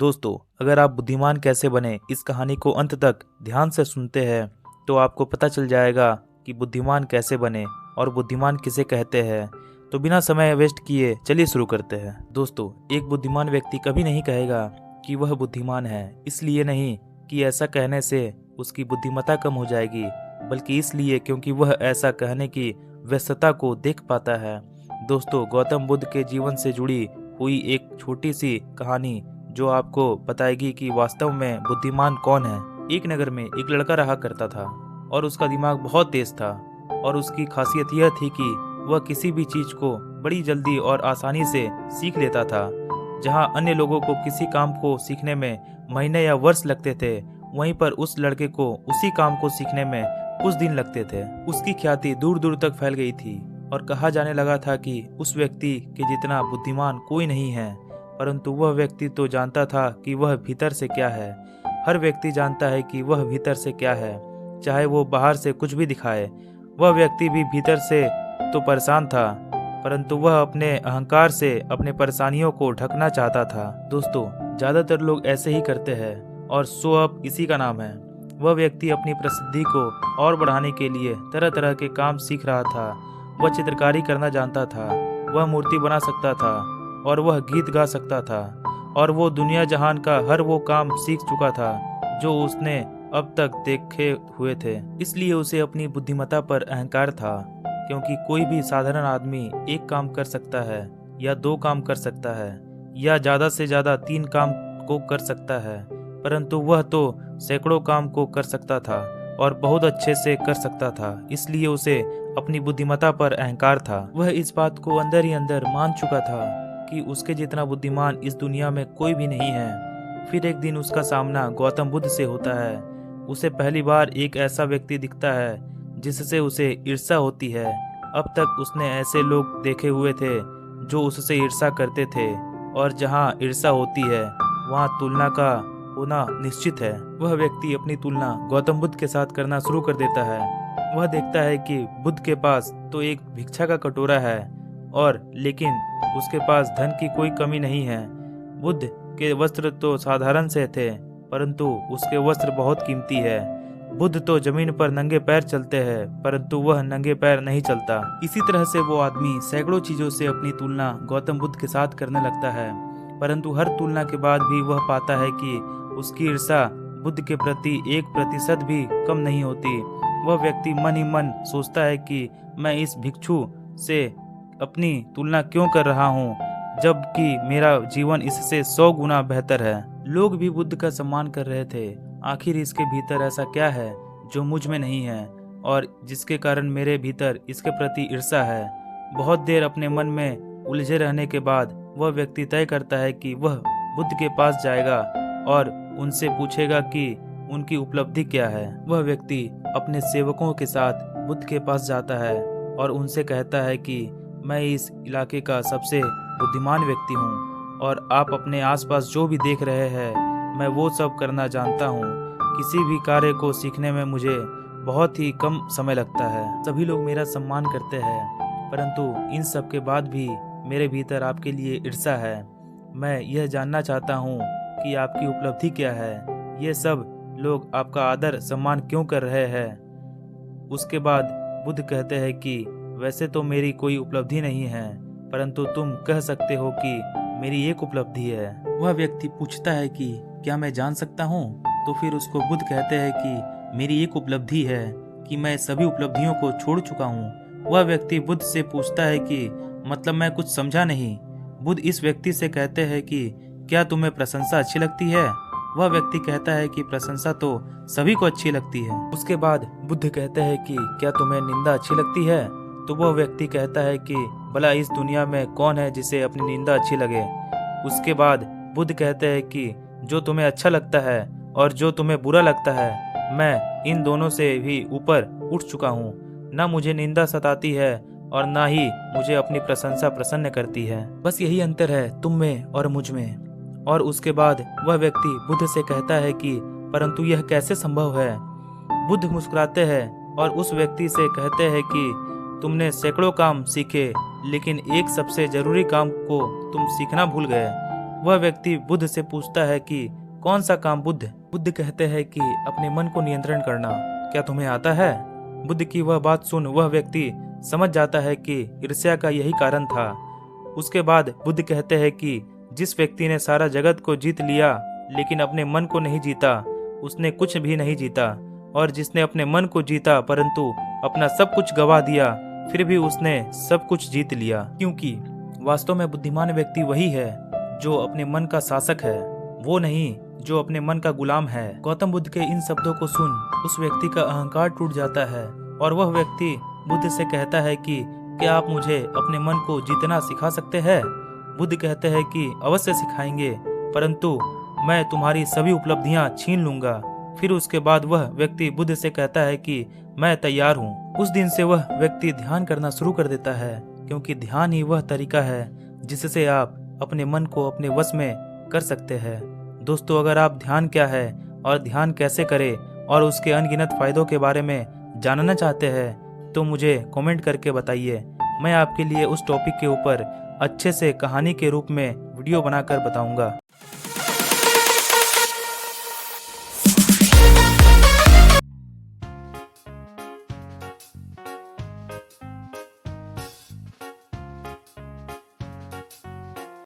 दोस्तों, अगर आप बुद्धिमान कैसे बने इस कहानी को अंत तक ध्यान से सुनते हैं तो आपको पता चल जाएगा कि बुद्धिमान कैसे बने और बुद्धिमान किसे कहते हैं। तो बिना समय वेस्ट किए चलिए शुरू करते हैं। दोस्तों, एक बुद्धिमान व्यक्ति कभी नहीं कहेगा कि वह बुद्धिमान है, इसलिए नहीं कि ऐसा कहने से उसकी बुद्धिमत्ता कम हो जाएगी, बल्कि इसलिए क्योंकि वह ऐसा कहने की व्यस्तता को देख पाता है। दोस्तों, गौतम बुद्ध के जीवन से जुड़ी हुई एक छोटी सी कहानी जो आपको बताएगी कि वास्तव में बुद्धिमान कौन है। एक नगर में एक लड़का रहा करता था और उसका दिमाग बहुत तेज था और उसकी खासियत यह थी कि वह किसी भी चीज को बड़ी जल्दी और आसानी से सीख लेता था। जहां अन्य लोगों को किसी काम को सीखने में महीने या वर्ष लगते थे, वहीं पर उस लड़के को उसी काम को सीखने में कुछ दिन लगते थे। उसकी ख्याति दूर दूर तक फैल गई थी और कहा जाने लगा था कि उस व्यक्ति के जितना बुद्धिमान कोई नहीं है। परंतु वह व्यक्ति तो जानता था कि वह भीतर से क्या है। हर व्यक्ति जानता है कि वह भीतर से क्या है, चाहे वो बाहर से कुछ भी दिखाए। वह व्यक्ति भी भीतर से तो परेशान था, परंतु वह अपने अहंकार से अपने परेशानियों को ढकना चाहता था। दोस्तों, ज्यादातर लोग ऐसे ही करते हैं और शो अप इसी का नाम है। वह व्यक्ति अपनी प्रसिद्धि को और बढ़ाने के लिए तरह तरह के काम सीख रहा था। वह चित्रकारी करना जानता था, वह मूर्ति बना सकता था और वह गीत गा सकता था, और वो दुनिया जहान का हर वो काम सीख चुका था जो उसने अब तक देखे हुए थे। इसलिए उसे अपनी बुद्धिमत्ता पर अहंकार था, क्योंकि कोई भी साधारण आदमी एक काम कर सकता है या दो काम कर सकता है या ज्यादा से ज्यादा 3 काम को कर सकता है, परंतु वह तो सैकड़ों काम को कर सकता था और बहुत अच्छे से कर सकता था। इसलिए उसे अपनी बुद्धिमत्ता पर अहंकार था। वह इस बात को अंदर ही अंदर मान चुका था कि उसके जितना बुद्धिमान इस दुनिया में कोई भी नहीं है। फिर एक दिन उसका सामना गौतम बुद्ध से होता है। उसे पहली बार एक ऐसा व्यक्ति दिखता है जिससे उसे ईर्ष्या होती है। अब तक उसने ऐसे लोग देखे हुए थे जो उससे ईर्ष्या करते थे, और जहां ईर्ष्या होती है वहां तुलना का होना निश्चित है। वह व्यक्ति अपनी तुलना गौतम बुद्ध के साथ करना शुरू कर देता है। वह देखता है कि बुद्ध के पास तो एक भिक्षा का कटोरा है, और लेकिन उसके पास धन की कोई कमी नहीं है। बुद्ध के वस्त्र तो साधारण से थे, परंतु उसके वस्त्र बहुत कीमती है। बुद्ध तो जमीन पर नंगे पैर चलते हैं, परंतु वह नंगे पैर नहीं चलता। इसी तरह से वो आदमी सैकड़ों चीजों से अपनी तुलना गौतम बुद्ध के साथ करने लगता है, परंतु हर तुलना के बाद भी वह पाता है कि उसकी ईर्ष्या बुद्ध के प्रति 1% भी कम नहीं होती। वह व्यक्ति मन ही मन सोचता है कि मैं इस भिक्षु से अपनी तुलना क्यों कर रहा हूँ, जबकि मेरा जीवन इससे 100 गुना बेहतर है। लोग भी बुद्ध का सम्मान कर रहे थे। आखिर इसके भीतर ऐसा क्या है जो मुझ में नहीं है और जिसके कारण मेरे भीतर इसके प्रति ईर्ष्या है। बहुत देर अपने मन में उलझे रहने के बाद वह व्यक्ति तय करता है कि वह बुद्ध के पास जाएगा और उनसे पूछेगा कि उनकी उपलब्धि क्या है। वह व्यक्ति अपने सेवकों के साथ बुद्ध के पास जाता है और उनसे कहता है कि मैं इस इलाके का सबसे बुद्धिमान व्यक्ति हूँ और आप अपने आसपास जो भी देख रहे हैं मैं वो सब करना जानता हूँ। किसी भी कार्य को सीखने में मुझे बहुत ही कम समय लगता है। सभी लोग मेरा सम्मान करते हैं, परंतु इन सब के बाद भी मेरे भीतर आपके लिए ईर्ष्या है। मैं यह जानना चाहता हूँ कि आपकी उपलब्धि क्या है। ये सब लोग आपका आदर सम्मान क्यों कर रहे हैं। उसके बाद बुद्ध कहते हैं कि वैसे तो मेरी कोई उपलब्धि नहीं है, परंतु तुम कह सकते हो कि मेरी एक उपलब्धि है। वह व्यक्ति पूछता है कि क्या मैं जान सकता हूँ? तो फिर उसको बुद्ध कहते हैं कि मेरी एक उपलब्धि है कि मैं सभी उपलब्धियों को छोड़ चुका हूँ। वह व्यक्ति बुद्ध से पूछता है कि मतलब मैं कुछ समझा नहीं। बुद्ध इस व्यक्ति से कहते हैं कि क्या तुम्हें प्रशंसा अच्छी लगती है? वह व्यक्ति कहता है कि प्रशंसा तो सभी को अच्छी लगती है। उसके बाद बुद्ध कहते हैं कि क्या तुम्हें निंदा अच्छी लगती है? तो वह व्यक्ति कहता है कि भला इस दुनिया में कौन है जिसे अपनी निंदा अच्छी लगे। उसके बाद बुद्ध कहते हैं कि जो तुम्हें अच्छा लगता है और जो तुम्हें बुरा लगता है, मैं इन दोनों से भी ऊपर उठ चुका हूँ। न मुझे निंदा सताती है और ना ही मुझे अपनी प्रशंसा प्रसन्न करती है। बस यही अंतर है तुम में और मुझ में। और उसके बाद वह व्यक्ति बुद्ध से कहता है कि परंतु यह कैसे संभव है? बुद्ध मुस्कुराते हैं और उस व्यक्ति से कहते हैं कि तुमने सैकड़ों काम सीखे, लेकिन एक सबसे जरूरी काम को तुम सीखना भूल गए। वह व्यक्ति बुद्ध से पूछता है कि कौन सा काम बुद्ध? बुद्ध कहते हैं कि अपने मन को नियंत्रण करना। क्या तुम्हें आता है? बुद्ध की वह बात सुन वह व्यक्ति समझ जाता है कि ईर्ष्या का यही कारण था। उसके बाद बुद्ध कहते हैं कि जिस व्यक्ति ने सारा जगत को जीत लिया लेकिन अपने मन को नहीं जीता, उसने कुछ भी नहीं जीता। और जिसने अपने मन को जीता परंतु अपना सब कुछ गवा दिया, फिर भी उसने सब कुछ जीत लिया। क्योंकि वास्तव में बुद्धिमान व्यक्ति वही है जो अपने मन का शासक है, वो नहीं जो अपने मन का गुलाम है। गौतम बुद्ध के इन शब्दों को सुन उस व्यक्ति का अहंकार टूट जाता है और वह व्यक्ति बुद्ध से कहता है कि क्या आप मुझे अपने मन को जीतना सिखा सकते हैं? बुद्ध कहते हैं कि अवश्य सिखाएंगे, परंतु मैं तुम्हारी सभी उपलब्धियां छीन लूंगा। फिर उसके बाद वह व्यक्ति बुद्ध से कहता है कि मैं तैयार हूँ। उस दिन से वह व्यक्ति ध्यान करना शुरू कर देता है, क्योंकि ध्यान ही वह तरीका है जिससे आप अपने मन को अपने वश में कर सकते हैं। दोस्तों, अगर आप ध्यान क्या है और ध्यान कैसे करें और उसके अनगिनत फायदों के बारे में जानना चाहते हैं तो मुझे कमेंट करके बताइए। मैं आपके लिए उस टॉपिक के ऊपर अच्छे से कहानी के रूप में वीडियो बनाकर बताऊंगा।